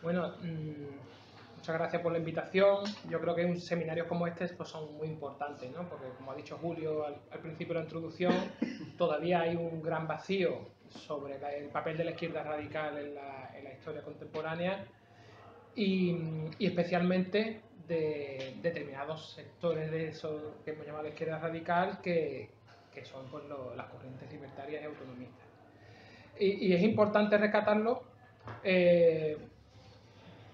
Bueno, muchas gracias por la invitación. Yo creo que un seminario como este pues, son muy importantes, ¿no? Porque, como ha dicho Julio al principio de la introducción, todavía hay un gran vacío sobre el papel de la izquierda radical en la historia contemporánea y especialmente de determinados sectores de eso que hemos llamado la izquierda radical que son pues, las corrientes libertarias y autonomistas. Y es importante rescatarlo eh,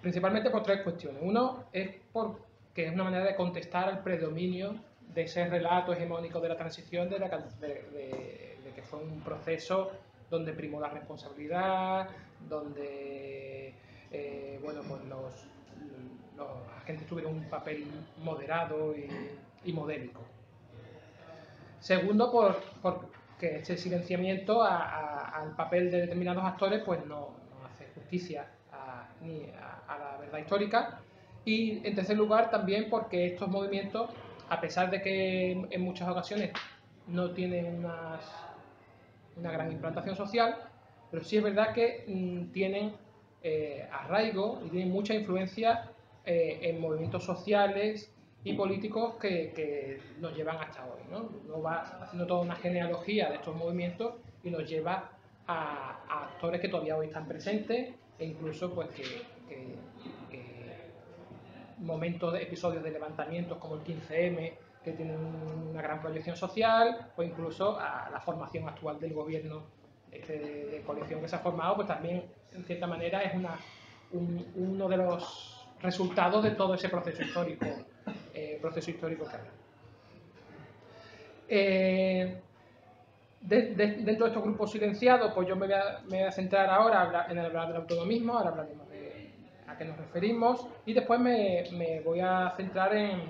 principalmente por tres cuestiones. Uno es porque es una manera de contestar al predominio de ese relato hegemónico de la transición, de que fue un proceso donde primó la responsabilidad, donde bueno, pues los agentes tuvieron un papel moderado y modélico. Segundo, porque este silenciamiento al papel de determinados actores pues no hace justicia ni a la verdad histórica. Y en tercer lugar, también porque estos movimientos, a pesar de que en muchas ocasiones no tienen una gran implantación social, pero sí es verdad que tienen arraigo y tienen mucha influencia en movimientos sociales y políticos que nos llevan hasta hoy, ¿no? Uno va haciendo toda una genealogía de estos movimientos y nos lleva a actores que todavía hoy están presentes e incluso pues que momentos de episodios de levantamientos como el 15M que tienen una gran proyección social o incluso a la formación actual del gobierno de coalición que se ha formado, pues también en cierta manera es uno de los resultados de todo ese proceso histórico que hay. Dentro de estos grupos silenciados, pues yo me voy a centrar ahora en hablar del autonomismo, ahora hablaremos de a qué nos referimos, y después me voy a centrar en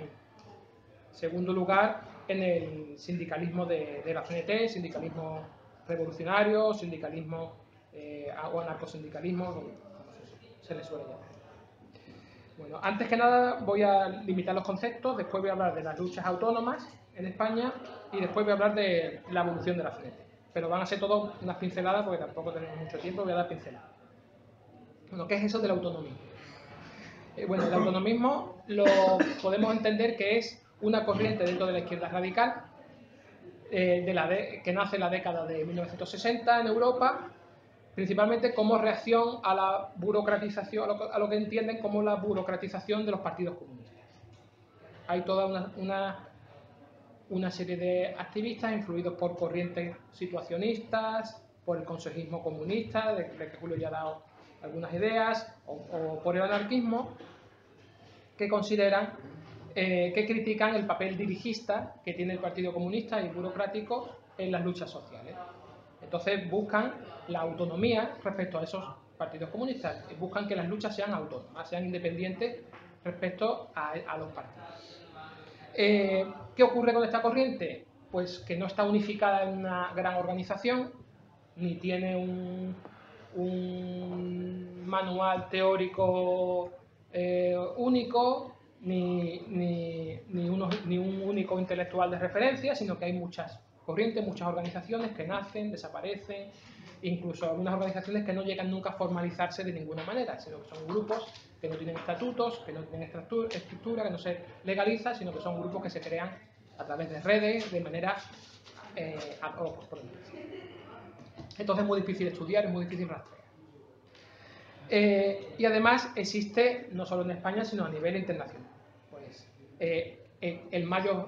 segundo lugar en el sindicalismo de la CNT, sindicalismo revolucionario, sindicalismo o anarcosindicalismo, como se le suele llamar. Bueno, antes que nada voy a limitar los conceptos, después voy a hablar de las luchas autónomas en España y después voy a hablar de la evolución de la CNT. Pero van a ser todas unas pinceladas porque tampoco tenemos mucho tiempo, voy a dar pinceladas. Bueno, ¿qué es eso del autonomismo? Bueno, el autonomismo lo podemos entender que es una corriente dentro de la izquierda radical que nace en la década de 1960 en Europa, principalmente como reacción a la burocratización, a lo que entienden como la burocratización de los partidos comunistas. Hay toda una serie de activistas influidos por corrientes situacionistas, por el consejismo comunista, de que Julio ya ha dado algunas ideas, o por el anarquismo, que consideran que critican el papel dirigista que tiene el Partido Comunista y burocrático en las luchas sociales. Entonces buscan la autonomía respecto a esos partidos comunistas, buscan que las luchas sean autónomas, sean independientes respecto a los partidos. ¿Qué ocurre con esta corriente? Pues que no está unificada en una gran organización, ni tiene un manual teórico único, ni un único intelectual de referencia, sino que hay muchas corrientes, muchas organizaciones que nacen, desaparecen, incluso algunas organizaciones que no llegan nunca a formalizarse de ninguna manera, sino que son grupos que no tienen estatutos, que no tienen estructura, que no se legaliza, sino que son grupos que se crean a través de redes de manera ad hoc. Entonces es muy difícil estudiar, es muy difícil rastrear. Y además existe no solo en España, sino a nivel internacional. Pues, el mayo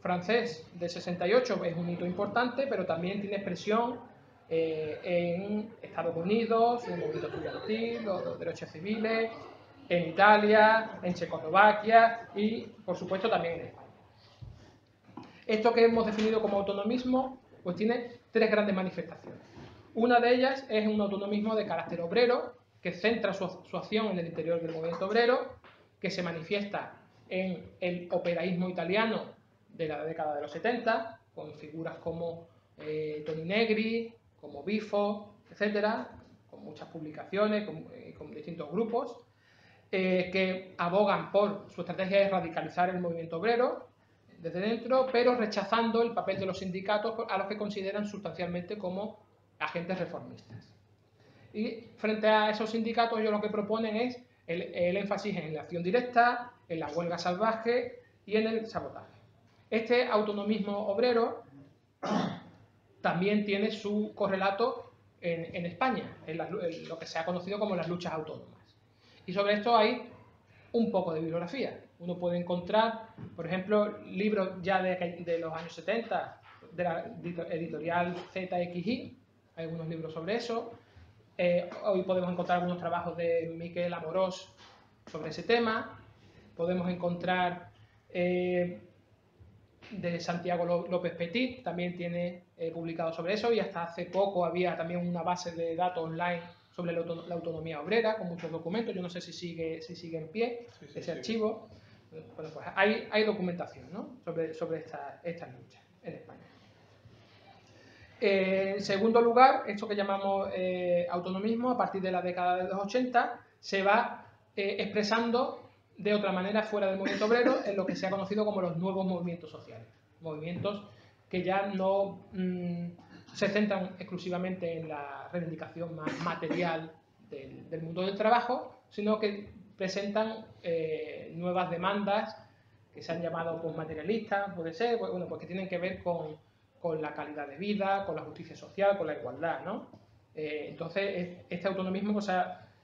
francés de 68 es un hito importante, pero también tiene expresión en Estados Unidos, en el movimiento estudiantil, los derechos civiles, en Italia, en Checoslovaquia y, por supuesto, también en España. Esto que hemos definido como autonomismo, pues tiene tres grandes manifestaciones. Una de ellas es un autonomismo de carácter obrero, que centra su acción en el interior del movimiento obrero, que se manifiesta en el operaísmo italiano de la década de los 70, con figuras como Toni Negri, como Bifo, etcétera, con muchas publicaciones, con distintos grupos, que abogan por su estrategia de radicalizar el movimiento obrero desde dentro, pero rechazando el papel de los sindicatos a los que consideran sustancialmente como agentes reformistas. Y frente a esos sindicatos, ellos lo que proponen es el énfasis en la acción directa, en la huelga salvaje y en el sabotaje. Este autonomismo obrero también tiene su correlato en España, en lo que se ha conocido como las luchas autónomas. Y sobre esto hay un poco de bibliografía. Uno puede encontrar, por ejemplo, libros ya de los años 70, de la editorial ZXI, hay algunos libros sobre eso. Hoy podemos encontrar algunos trabajos de Miquel Amorós sobre ese tema. Podemos encontrar de Santiago López Petit, también tiene publicado sobre eso, y hasta hace poco había también una base de datos online sobre la autonomía obrera, con muchos documentos. Yo no sé si sigue en pie ese archivo. Bueno, pues hay documentación, ¿no?, sobre estas luchas en España. En segundo lugar, esto que llamamos autonomismo, a partir de la década de los 80, se va expresando de otra manera fuera del movimiento obrero en lo que se ha conocido como los nuevos movimientos sociales. Movimientos que ya no se centran exclusivamente en la reivindicación más material del mundo del trabajo, sino que presentan nuevas demandas que se han llamado postmaterialistas, puede ser, bueno, pues que tienen que ver con la calidad de vida, con la justicia social, con la igualdad, ¿no? Entonces, este autonomismo pues,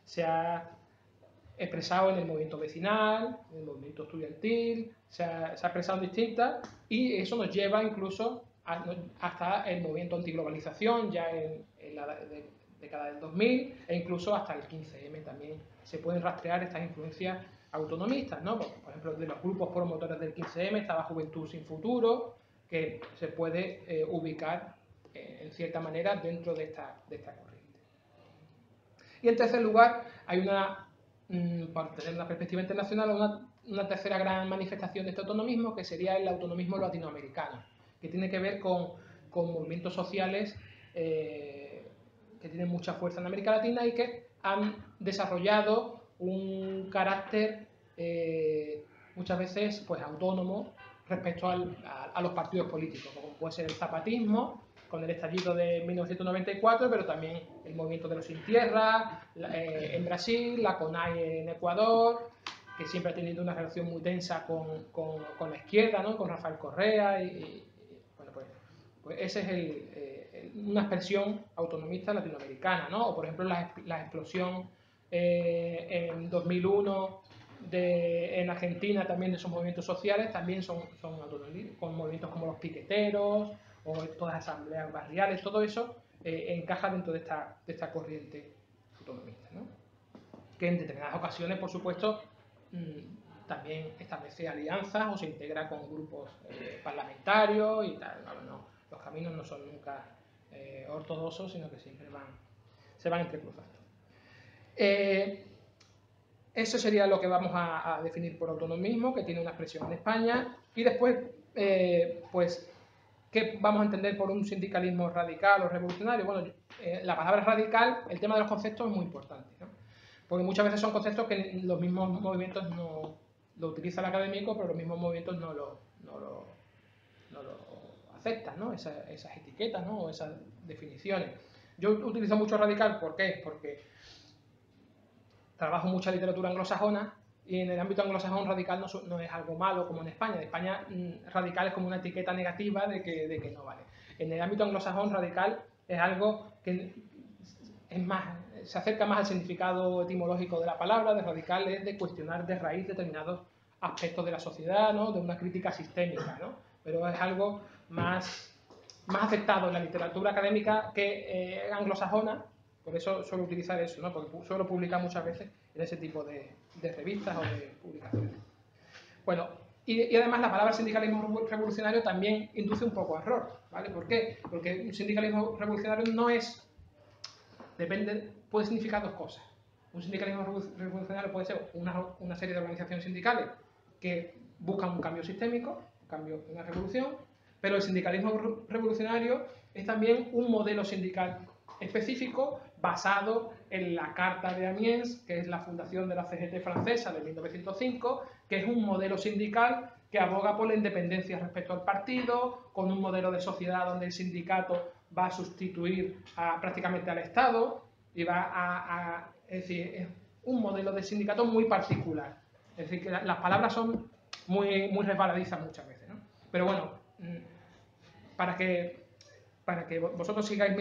se ha expresado en el movimiento vecinal, en el movimiento estudiantil, se ha expresado en distintas, y eso nos lleva incluso hasta el movimiento antiglobalización, ya en la década del 2000, e incluso hasta el 15M también se pueden rastrear estas influencias autonomistas, ¿no? Por ejemplo, de los grupos promotores del 15M estaba Juventud Sin Futuro, que se puede ubicar en cierta manera dentro de esta corriente. Y en tercer lugar, hay para tener una perspectiva internacional, una tercera gran manifestación de este autonomismo, que sería el autonomismo latinoamericano, que tiene que ver con movimientos sociales que tienen mucha fuerza en América Latina y que han desarrollado un carácter muchas veces pues autónomo respecto a los partidos políticos, como puede ser el zapatismo, con el estallido de 1994, pero también el movimiento de los sin tierra en Brasil, la CONAIE en Ecuador, que siempre ha tenido una relación muy tensa con la izquierda, ¿no?, con Rafael Correa, bueno, pues esa es una expresión autonomista latinoamericana, ¿no? O por ejemplo la explosión en 2001 en Argentina también de esos movimientos sociales, también son autonomistas, con movimientos como los piqueteros o todas las asambleas barriales. Todo eso encaja dentro de esta corriente autonomista, ¿no?, que en determinadas ocasiones, por supuesto, también establece alianzas o se integra con grupos parlamentarios y tal. No, los caminos no son nunca ortodoxos, sino que siempre se van entrecruzando. Eso sería lo que vamos a definir por autonomismo, que tiene una expresión en España. Y después, pues, ¿qué vamos a entender por un sindicalismo radical o revolucionario? Bueno, la palabra radical, el tema de los conceptos es muy importante, ¿no?, porque muchas veces son conceptos que los mismos movimientos no lo utiliza el académico, pero los mismos movimientos no lo aceptan, ¿no?, esas etiquetas, ¿no?, o esas definiciones. Yo utilizo mucho radical, ¿por qué? Porque trabajo mucha literatura anglosajona, y en el ámbito anglosajón radical no es algo malo como en España. En España radical es como una etiqueta negativa de que no vale. En el ámbito anglosajón radical es algo que se acerca más al significado etimológico de la palabra. De radical es de cuestionar de raíz determinados aspectos de la sociedad, ¿no?, de una crítica sistémica, ¿no?, pero es algo más aceptado en la literatura académica que anglosajona. Por eso suelo utilizar eso, ¿no?, porque suelo publicar muchas veces en ese tipo de revistas o de publicaciones. Bueno, y además la palabra sindicalismo revolucionario también induce un poco a error, ¿vale? ¿Por qué? Porque un sindicalismo revolucionario puede significar dos cosas. Un sindicalismo revolucionario puede ser una serie de organizaciones sindicales que buscan un cambio sistémico, una revolución, pero el sindicalismo revolucionario es también un modelo sindical específico basado en la Carta de Amiens, que es la fundación de la CGT francesa de 1905, que es un modelo sindical que aboga por la independencia respecto al partido, con un modelo de sociedad donde el sindicato va a sustituir prácticamente al Estado, Es decir, es un modelo de sindicato muy particular. Es decir, que las palabras son muy resbaladizas muchas veces, ¿no? Pero bueno, para que vosotros sigáis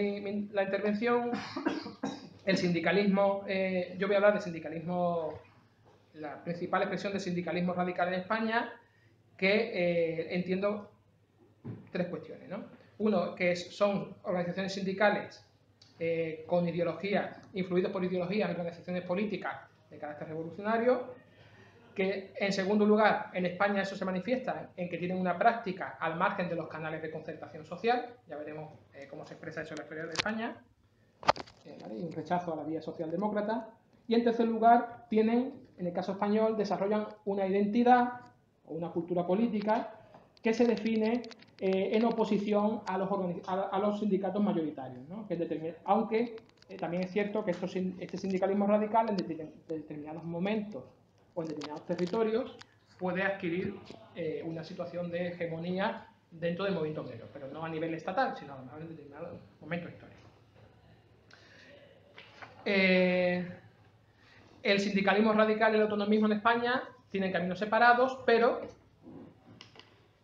la intervención, el sindicalismo, yo voy a hablar de sindicalismo, la principal expresión de sindicalismo radical en España, que entiendo tres cuestiones, ¿no? Uno, que son organizaciones sindicales con ideologías, influidos por ideologías y organizaciones políticas de carácter revolucionario, que en segundo lugar, en España eso se manifiesta en que tienen una práctica al margen de los canales de concertación social, ya veremos cómo se expresa eso en la historia de España, ¿vale? Y un rechazo a la vía socialdemócrata, y en tercer lugar, tienen, en el caso español, desarrollan una identidad o una cultura política que se define en oposición a los sindicatos mayoritarios, ¿no? Aunque también es cierto que este sindicalismo radical en determinados momentos o en determinados territorios puede adquirir una situación de hegemonía dentro del movimiento obrero, pero no a nivel estatal, sino a lo mejor en determinados momentos históricos. El sindicalismo radical y el autonomismo en España tienen caminos separados, pero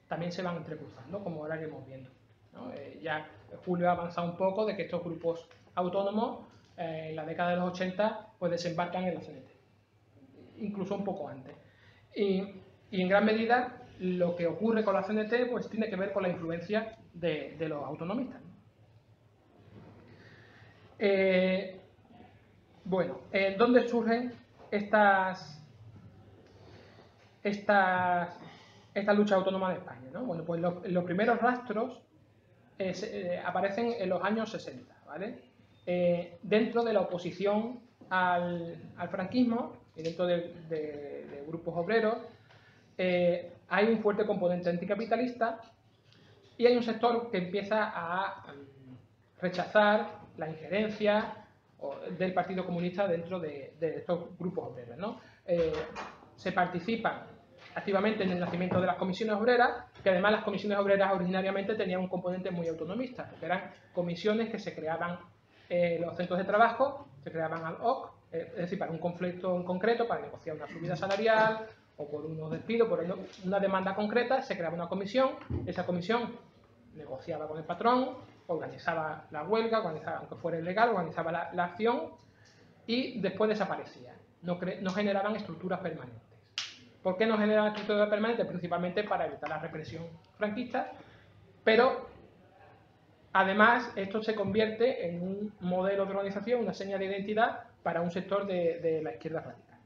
también se van entrecruzando, como ahora iremos viendo, ¿no? Ya Julio ha avanzado un poco de que estos grupos autónomos en la década de los 80 pues desembarcan en la CNT, incluso un poco antes. Y en gran medida lo que ocurre con la CNT pues tiene que ver con la influencia de los autonomistas, ¿no? Bueno, ¿dónde surgen estas luchas autónomas de España, ¿no? Bueno, pues los primeros rastros aparecen en los años 60, ¿vale? Dentro de la oposición al franquismo y dentro de grupos obreros hay un fuerte componente anticapitalista y hay un sector que empieza a rechazar la injerencia del Partido Comunista dentro de estos grupos obreros, ¿no? Se participan activamente en el nacimiento de las comisiones obreras, que además las comisiones obreras originariamente tenían un componente muy autonomista, porque eran comisiones que se creaban los centros de trabajo, se creaban ad hoc, es decir, para un conflicto en concreto, para negociar una subida salarial o por unos despidos, por una demanda concreta, se creaba una comisión, esa comisión negociaba con el patrón, organizaba la huelga, aunque fuera ilegal, organizaba la acción y después desaparecía. No generaban estructuras permanentes. ¿Por qué no generan estructuras permanentes? Principalmente para evitar la represión franquista, pero además esto se convierte en un modelo de organización, una seña de identidad para un sector de la izquierda radical.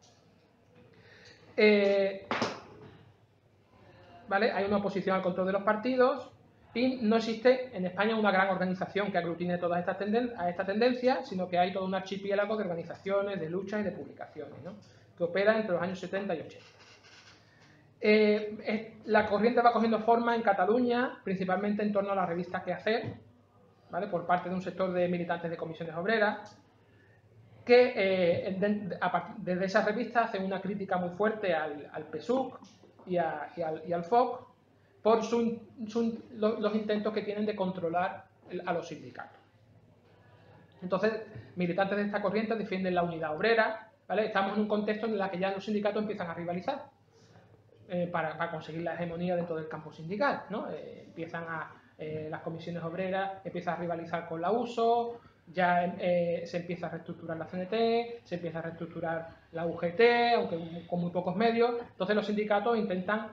¿Vale? Hay una oposición al control de los partidos y no existe en España una gran organización que aglutine todas estas tendencias, sino que hay todo un archipiélago de organizaciones, de luchas y de publicaciones, ¿no? Que operan entre los años 70 y 80. La corriente va cogiendo forma en Cataluña, principalmente en torno a la revista Qué Hacer, ¿vale? Por parte de un sector de militantes de comisiones obreras, que desde esa revista hacen una crítica muy fuerte al PSUC y al FOC por los intentos que tienen de controlar a los sindicatos. Entonces, militantes de esta corriente defienden la unidad obrera, ¿vale? Estamos en un contexto en el que ya los sindicatos empiezan a rivalizar para conseguir la hegemonía dentro del campo sindical, ¿no? Las comisiones obreras empiezan a rivalizar con la USO, ya se empieza a reestructurar la CNT, se empieza a reestructurar la UGT, aunque con muy pocos medios. Entonces los sindicatos empiezan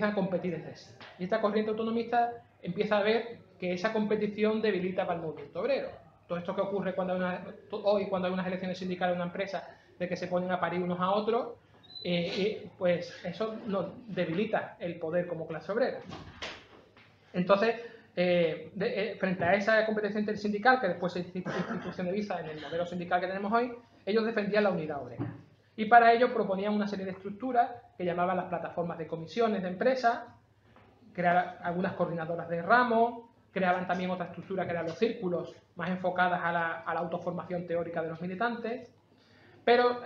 a competir entre sí. Y esta corriente autonomista empieza a ver que esa competición debilita para el movimiento obrero. Todo esto que ocurre hoy cuando hay unas elecciones sindicales en una empresa, de que se ponen a parir unos a otros, pues eso nos debilita el poder como clase obrera. Entonces, frente a esa competencia intersindical, que después se institucionaliza en el modelo sindical que tenemos hoy, ellos defendían la unidad obrera. Y para ello proponían una serie de estructuras que llamaban las plataformas de comisiones de empresas, crear algunas coordinadoras de ramo, creaban también otra estructura que eran los círculos, más enfocadas a la autoformación teórica de los militantes. Pero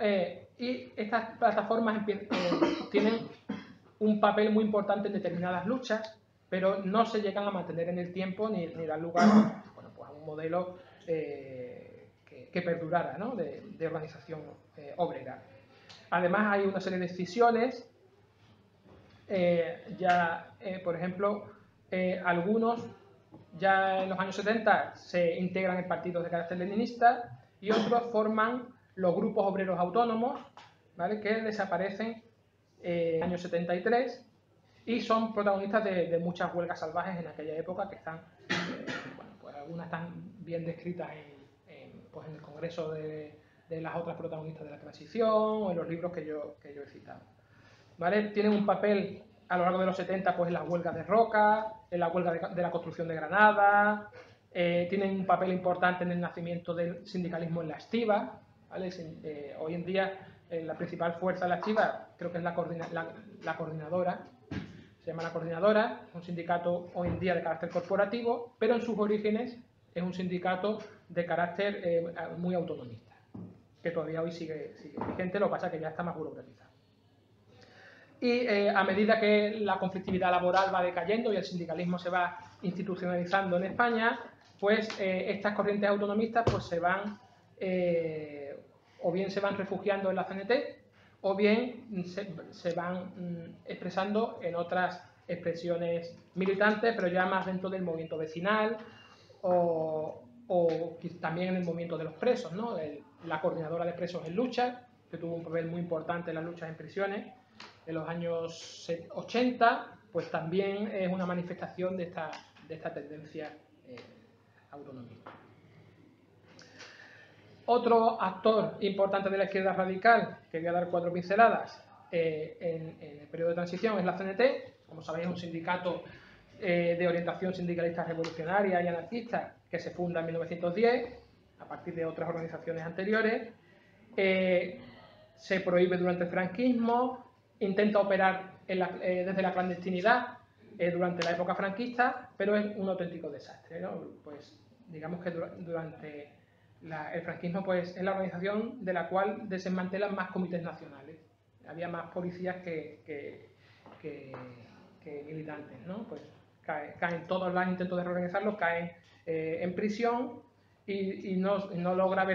y estas plataformas tienen un papel muy importante en determinadas luchas, pero no se llegan a mantener en el tiempo ni dar lugar, bueno, pues a un modelo que perdurara, ¿no? de organización obrera. Además hay una serie de decisiones, por ejemplo, algunos ya en los años 70 se integran en partidos de carácter leninista y otros forman los grupos obreros autónomos, ¿vale? Que desaparecen en el año 73 y son protagonistas de muchas huelgas salvajes en aquella época que están, bueno, pues algunas están bien descritas pues en el Congreso de las otras protagonistas de la transición o en los libros que yo he citado. ¿Vale? Tienen un papel a lo largo de los 70 pues en las huelgas de Roca, en la huelga de la construcción de Granada, tienen un papel importante en el nacimiento del sindicalismo en la estiba, ¿vale? Hoy en día la principal fuerza de la estiba creo que es la coordinadora, se llama la coordinadora, es un sindicato hoy en día de carácter corporativo, pero en sus orígenes es un sindicato de carácter muy autonomista, que todavía hoy sigue vigente, lo que pasa es que ya está más burocratizado. Y a medida que la conflictividad laboral va decayendo y el sindicalismo se va institucionalizando en España, pues estas corrientes autonomistas pues o bien se van refugiando en la CNT o bien se van expresando en otras expresiones militantes, pero ya más dentro del movimiento vecinal o también en el movimiento de los presos, ¿no? La coordinadora de presos en lucha, que tuvo un papel muy importante en las luchas en prisiones en los años 80, pues también es una manifestación de esta tendencia autonomista. Otro actor importante de la izquierda radical, que voy a dar 4 pinceladas, en el periodo de transición es la CNT, como sabéis es un sindicato de orientación sindicalista revolucionaria y anarquista que se funda en 1910, a partir de otras organizaciones anteriores. Se prohíbe durante el franquismo, intenta operar desde la clandestinidad durante la época franquista, pero es un auténtico desastre, ¿no? Pues digamos que durante el franquismo pues, es la organización de la cual desmantelan más comités nacionales. Había más policías que militantes, ¿no? Pues caen todos los intentos de reorganizarlos, caen en prisión y no logra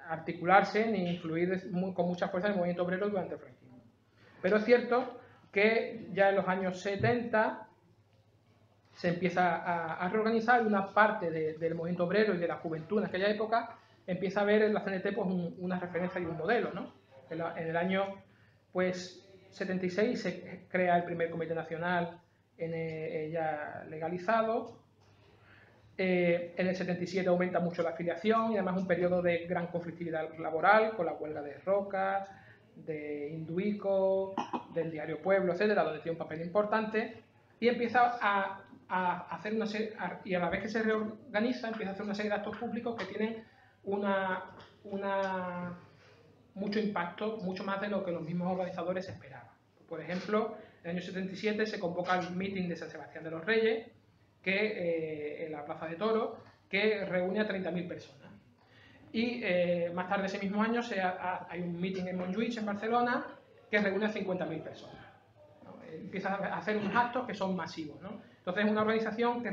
articularse ni influir con mucha fuerza en el movimiento obrero durante el franquismo. Pero es cierto que ya en los años 70 se empieza a reorganizar y una parte del movimiento obrero y de la juventud en aquella época empieza a ver en la CNT pues, una referencia y un modelo, ¿no? En el año pues, 76 se crea el primer comité nacional ya legalizado. En el 77 aumenta mucho la afiliación y además un periodo de gran conflictividad laboral con la huelga de Roca, de Induico, del diario Pueblo, etcétera, donde tiene un papel importante y empieza a hacer una serie, y a la vez que se reorganiza empieza a hacer una serie de actos públicos que tienen mucho impacto, mucho más de lo que los mismos organizadores esperaban. Por ejemplo, en el año 77 se convoca el meeting de San Sebastián de los Reyes, en la Plaza de Toros, que reúne a 30.000 personas. Y más tarde ese mismo año hay un meeting en Montjuïc, en Barcelona, que reúne a 50.000 personas, ¿no? Empieza a hacer unos actos que son masivos, ¿no? Entonces es una organización que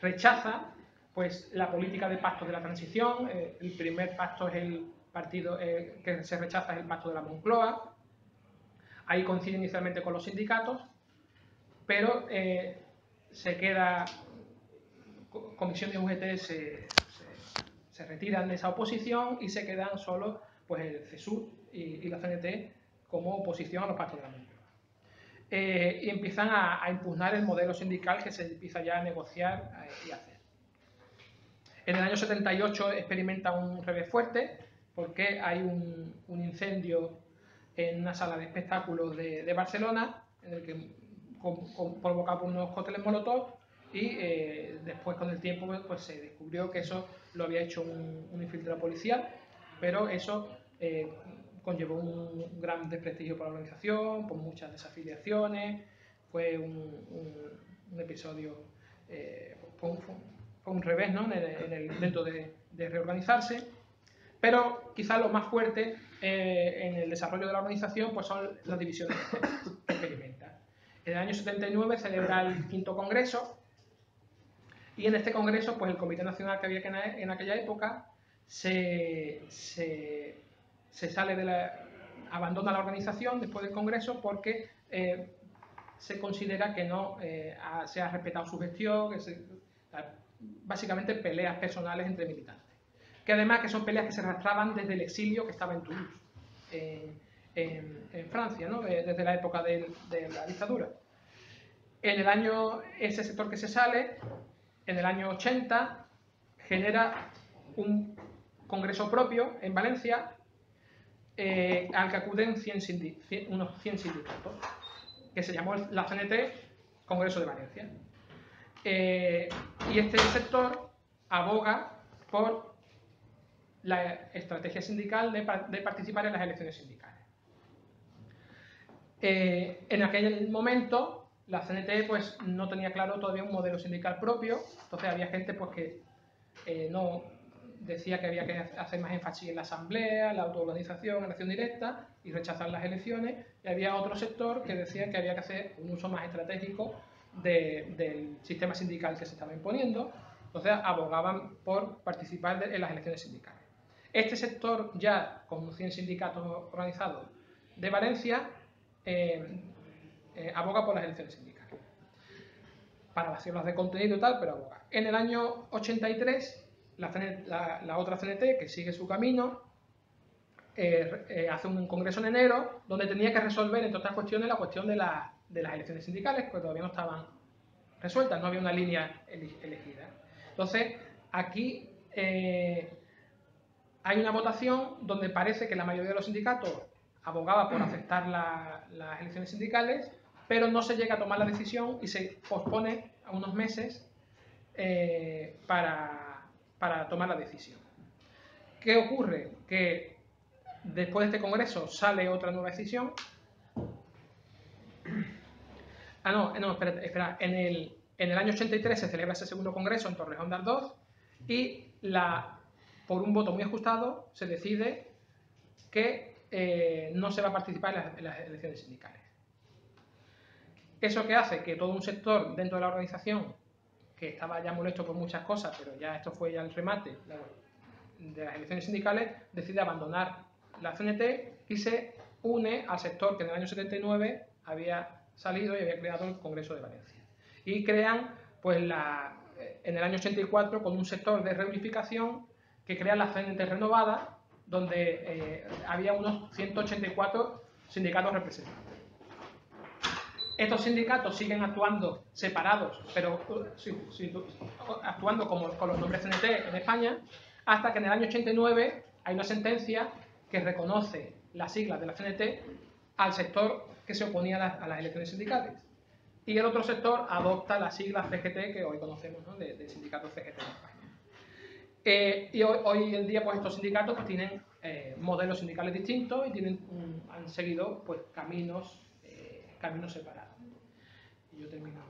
rechaza pues, la política de pactos de la transición. El primer pacto es el partido que se rechaza, es el pacto de la Moncloa. Ahí coincide inicialmente con los sindicatos, pero se queda, Comisión y UGT se retiran de esa oposición y se quedan solo pues, el CESUR y la CNT como oposición a los pactos de la Moncloa. Y empiezan a impugnar el modelo sindical que se empieza ya a negociar y a hacer. En el año 78 experimenta un revés fuerte porque hay un incendio en una sala de espectáculos de Barcelona en el que provocado por unos cócteles molotov y después con el tiempo pues, se descubrió que eso lo había hecho un infiltrado policial, pero eso conllevó un gran desprestigio para la organización, por muchas desafiliaciones, fue un episodio, fue un revés, ¿no? en el intento de reorganizarse, pero quizás lo más fuerte en el desarrollo de la organización pues son las divisiones que experimenta. En el año 79 celebra el 5º Congreso Y en este congreso, pues el Comité Nacional que había en aquella época abandona la organización después del congreso porque se considera que no se ha respetado su gestión, básicamente peleas personales entre militantes. Que además que son peleas que se arrastraban desde el exilio que estaba en Toulouse, en Francia, ¿no? Desde la época de la dictadura. Ese sector que se sale, en el año 80, genera un congreso propio en Valencia, al que acuden unos 100 sindicatos, que se llamó la CNT Congreso de Valencia. Y este sector aboga por la estrategia sindical de participar en las elecciones sindicales. En aquel momento la CNT pues, no tenía claro todavía un modelo sindical propio, entonces había gente pues, que no decía que había que hacer más énfasis en la asamblea, la autoorganización, la elección directa y rechazar las elecciones, y había otro sector que decía que había que hacer un uso más estratégico del sistema sindical que se estaba imponiendo, entonces abogaban por participar en las elecciones sindicales. Este sector, ya con 100 sindicatos organizados de Valencia, aboga por las elecciones sindicales. Para las siglas de contenido y tal, pero aboga. En el año 83, la otra CNT, que sigue su camino, hace un congreso en enero donde tenía que resolver, entre otras cuestiones, la cuestión de las elecciones sindicales, que todavía no estaban resueltas, no había una línea elegida. Entonces, aquí hay una votación donde parece que la mayoría de los sindicatos abogaba por aceptar las elecciones sindicales, pero no se llega a tomar la decisión y se pospone a unos meses para tomar la decisión. ¿Qué ocurre? Que después de este congreso sale otra nueva decisión. Espera. En el año 83 se celebra ese segundo congreso en Torrejón de Ardoz y por un voto muy ajustado se decide que no se va a participar en las elecciones sindicales. ¿Eso qué hace? Que todo un sector dentro de la organización, que estaba ya molesto por muchas cosas, pero ya esto fue ya el remate de las elecciones sindicales, decide abandonar la CNT y se une al sector que en el año 79 había salido y había creado el Congreso de Valencia. Y crean, pues, en el año 84, con un sector de reunificación, que crea la CNT renovada, donde había unos 184 sindicatos representantes. Estos sindicatos siguen actuando separados, pero actuando con los nombres CNT en España, hasta que en el año 89 hay una sentencia que reconoce las siglas de la CNT al sector que se oponía a las elecciones sindicales. Y el otro sector adopta las siglas CGT que hoy conocemos, ¿no? de sindicatos CGT en España. Y hoy en día pues, estos sindicatos pues, tienen modelos sindicales distintos y han seguido pues, caminos separados. Y yo termino.